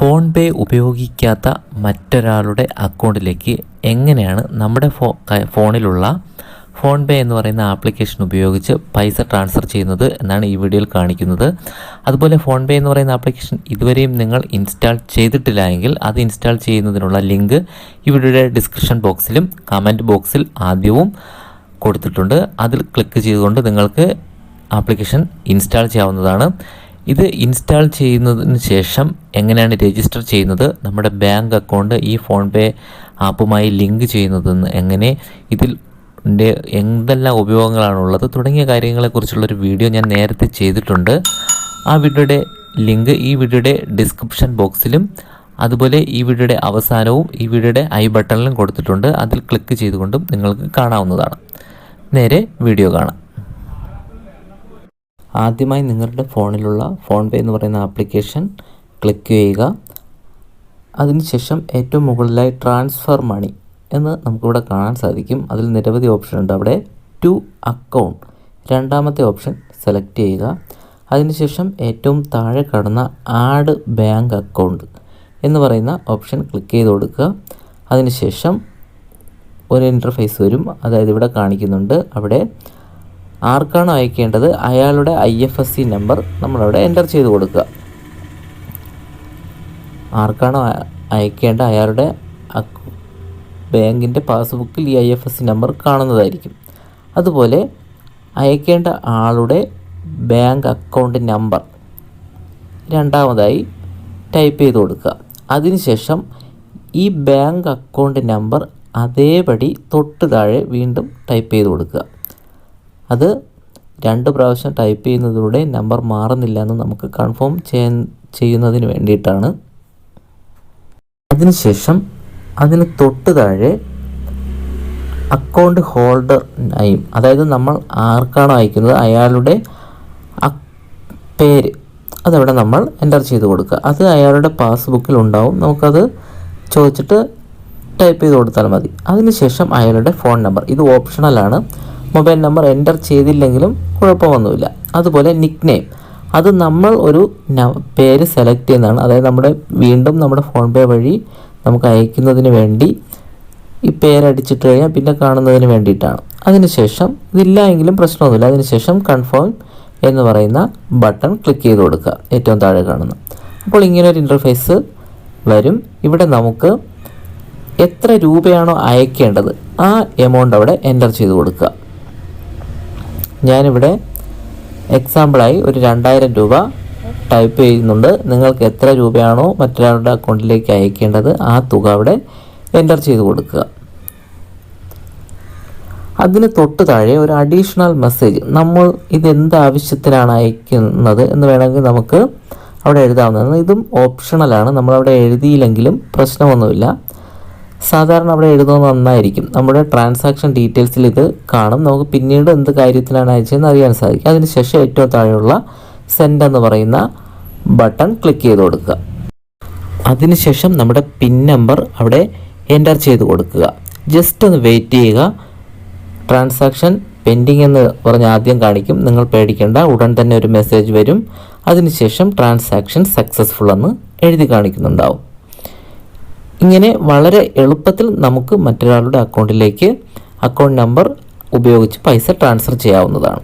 Phone പേ ഉപയോഗിക്കാത്ത മറ്റൊരാളുടെ അക്കൗണ്ടിലേക്ക് എങ്ങനെയാണ് നമ്മുടെ ഫോണിലുള്ള ഫോൺ പേ എന്ന് പറയുന്ന ആപ്ലിക്കേഷൻ ഉപയോഗിച്ച് പൈസ ട്രാൻസ്ഫർ ചെയ്യുന്നത് എന്നാണ് ഈ വീഡിയോയിൽ കാണിക്കുന്നത്. അതുപോലെ ഫോൺ പേ എന്ന് പറയുന്ന ആപ്ലിക്കേഷൻ ഇതുവരെയും നിങ്ങൾ ഇൻസ്റ്റാൾ ചെയ്തിട്ടില്ല എങ്കിൽ അത് ഇൻസ്റ്റാൾ ചെയ്യുന്നതിനുള്ള ലിങ്ക് ഈ വീഡിയോയുടെ ഡിസ്ക്രിപ്ഷൻ ബോക്സിലും കമൻറ്റ് ബോക്സിൽ ആദ്യവും കൊടുത്തിട്ടുണ്ട്. അതിൽ ക്ലിക്ക് ചെയ്തുകൊണ്ട് നിങ്ങൾക്ക് ആപ്ലിക്കേഷൻ ഇൻസ്റ്റാൾ ചെയ്യാവുന്നതാണ്. ഇത് ഇൻസ്റ്റാൾ ചെയ്യുന്നതിന് ശേഷം എങ്ങനെയാണ് രജിസ്റ്റർ ചെയ്യുന്നത്, നമ്മുടെ ബാങ്ക് അക്കൗണ്ട് ഈ ഫോൺ പേ ആപ്പുമായി ലിങ്ക് ചെയ്യുന്നതെന്ന്, എങ്ങനെ ഇതിൽ എന്തെല്ലാം ഉപയോഗങ്ങളാണുള്ളത് തുടങ്ങിയ കാര്യങ്ങളെക്കുറിച്ചുള്ളൊരു വീഡിയോ ഞാൻ നേരത്തെ ചെയ്തിട്ടുണ്ട്. ആ വീഡിയോയുടെ ലിങ്ക് ഈ വീഡിയോയുടെ ഡിസ്ക്രിപ്ഷൻ ബോക്സിലും അതുപോലെ ഈ വീഡിയോയുടെ അവസാനവും ഈ വീഡിയോയുടെ ഐ ബട്ടണിലും കൊടുത്തിട്ടുണ്ട്. അതിൽ ക്ലിക്ക് ചെയ്തുകൊണ്ടും നിങ്ങൾക്ക് കാണാവുന്നതാണ്. നേരെ വീഡിയോ കാണാം. ആദ്യമായി നിങ്ങളുടെ ഫോണിലുള്ള ഫോൺ പേ എന്ന് പറയുന്ന ആപ്ലിക്കേഷൻ ക്ലിക്ക് ചെയ്യുക. അതിനുശേഷം ഏറ്റവും മുകളിലായി ട്രാൻസ്ഫർ മണി എന്ന് നമുക്കിവിടെ കാണാൻ സാധിക്കും. അതിൽ നിരവധി ഓപ്ഷൻ ഉണ്ട്. അവിടെ ടു അക്കൗണ്ട് രണ്ടാമത്തെ ഓപ്ഷൻ സെലക്ട് ചെയ്യുക. അതിനുശേഷം ഏറ്റവും താഴെ കാണുന്ന ആഡ് ബാങ്ക് അക്കൗണ്ട് എന്ന് പറയുന്ന ഓപ്ഷൻ ക്ലിക്ക് ചെയ്ത് കൊടുക്കുക. അതിനുശേഷം ഒരു ഇൻ്റർഫേസ് വരും. അതായത് ഇവിടെ കാണിക്കുന്നുണ്ട്. അവിടെ ആർക്കാണോ അയക്കേണ്ടത് അയാളുടെ IFSC നമ്പർ നമ്മളവിടെ എൻ്റർ ചെയ്ത് കൊടുക്കുക. ആർക്കാണോ അയക്കേണ്ട അയാളുടെ ബാങ്കിൻ്റെ പാസ്ബുക്കിൽ ഈ IFSC നമ്പർ കാണുന്നതായിരിക്കും. അതുപോലെ അയക്കേണ്ട ആളുടെ ബാങ്ക് അക്കൗണ്ട് നമ്പർ രണ്ടാമതായി ടൈപ്പ് ചെയ്ത് കൊടുക്കുക. അതിനുശേഷം ഈ ബാങ്ക് അക്കൗണ്ട് നമ്പർ അതേപടി തൊട്ട് താഴെ വീണ്ടും ടൈപ്പ് ചെയ്ത് കൊടുക്കുക. അത് 2 പ്രാവശ്യം ടൈപ്പ് ചെയ്യുന്നതിലൂടെ നമ്പർ മാറുന്നില്ല എന്ന് നമുക്ക് കൺഫേം ചെയ്യുന്നതിന് വേണ്ടിയിട്ടാണ്. അതിനുശേഷം അതിന് തൊട്ട് താഴെ അക്കൗണ്ട് ഹോൾഡർ നെയിം, അതായത് നമ്മൾ ആർക്കാണോ അയക്കുന്നത് അയാളുടെ പേര് അതവിടെ നമ്മൾ എൻ്റർ ചെയ്ത് കൊടുക്കുക. അത് അയാളുടെ പാസ്ബുക്കിൽ ഉണ്ടാവും. നമുക്കത് ചോദിച്ചിട്ട് ടൈപ്പ് ചെയ്ത് കൊടുത്താൽ മതി. അതിനുശേഷം അയാളുടെ ഫോൺ നമ്പർ, ഇത് ഓപ്ഷണലാണ്. മൊബൈൽ നമ്പർ എൻ്റർ ചെയ്തില്ലെങ്കിലും കുഴപ്പമൊന്നുമില്ല. അതുപോലെ നിക്ക് നെയിം, അത് നമ്മൾ ഒരു പേര് സെലക്ട് ചെയ്യുന്നതാണ്. അതായത് വീണ്ടും നമ്മുടെ ഫോൺ പേ വഴി നമുക്ക് അയക്കുന്നതിന് വേണ്ടി ഈ പേരടിച്ചിട്ട് കഴിഞ്ഞാൽ പിന്നെ കാണുന്നതിന് വേണ്ടിയിട്ടാണ്. അതിനുശേഷം ഇതില്ല എങ്കിലും പ്രശ്നമൊന്നുമില്ല. അതിനുശേഷം കൺഫേം എന്ന് പറയുന്ന ബട്ടൺ ക്ലിക്ക് ചെയ്ത് കൊടുക്കുക, ഏറ്റവും താഴെ കാണുന്ന. അപ്പോൾ ഇങ്ങനൊരു ഇൻ്റർഫേസ് വരും. ഇവിടെ നമുക്ക് എത്ര രൂപയാണോ അയക്കേണ്ടത് ആ എമൗണ്ട് അവിടെ എൻ്റർ ചെയ്ത് കൊടുക്കുക. ഞാനിവിടെ എക്സാമ്പിളായി ഒരു 2000 രൂപ ടൈപ്പ് ചെയ്യുന്നുണ്ട്. നിങ്ങൾക്ക് എത്ര രൂപയാണോ മറ്റൊരാളുടെ അക്കൗണ്ടിലേക്ക് അയക്കേണ്ടത് ആ തുക അവിടെ എൻ്റർ ചെയ്ത് കൊടുക്കുക. അതിന് തൊട്ട് താഴെ ഒരു അഡീഷണൽ മെസ്സേജ്, നമ്മൾ ഇതെന്ത് ആവശ്യത്തിനാണ് അയക്കുന്നത് എന്ന് വേണമെങ്കിൽ നമുക്ക് അവിടെ എഴുതാവുന്നതാണ്. ഇതും ഓപ്ഷണലാണ്. നമ്മളവിടെ എഴുതിയില്ലെങ്കിലും പ്രശ്നമൊന്നുമില്ല. സാധാരണ അവിടെ എഴുതുന്നത് നന്നായിരിക്കും. നമ്മുടെ ട്രാൻസാക്ഷൻ ഡീറ്റെയിൽസിൽ ഇത് കാണും. നമുക്ക് പിന്നീട് എന്ത് കാര്യത്തിനാണ് അയച്ചതെന്ന് അറിയാൻ സാധിക്കും. അതിനുശേഷം ഏറ്റവും താഴെയുള്ള സെൻഡ് എന്ന് പറയുന്ന ബട്ടൺ ക്ലിക്ക് ചെയ്ത് കൊടുക്കുക. അതിനുശേഷം നമ്മുടെ പിൻ നമ്പർ അവിടെ എൻ്റർ ചെയ്ത് കൊടുക്കുക. ജസ്റ്റ് ഒന്ന് വെയിറ്റ് ചെയ്യുക. ട്രാൻസാക്ഷൻ പെൻഡിങ് എന്ന് പറഞ്ഞ് ആദ്യം കാണിക്കും. നിങ്ങൾ പേടിക്കേണ്ട, ഉടൻ തന്നെ ഒരു മെസ്സേജ് വരും. അതിനുശേഷം ട്രാൻസാക്ഷൻ സക്സസ്ഫുൾ എന്ന് എഴുതി കാണിക്കുന്നുണ്ടാവും. ഇങ്ങനെ വളരെ എളുപ്പത്തിൽ നമുക്ക് മറ്റൊരാളുടെ അക്കൗണ്ടിലേക്ക് അക്കൗണ്ട് നമ്പർ ഉപയോഗിച്ച് പൈസ ട്രാൻസ്ഫർ ചെയ്യാവുന്നതാണ്.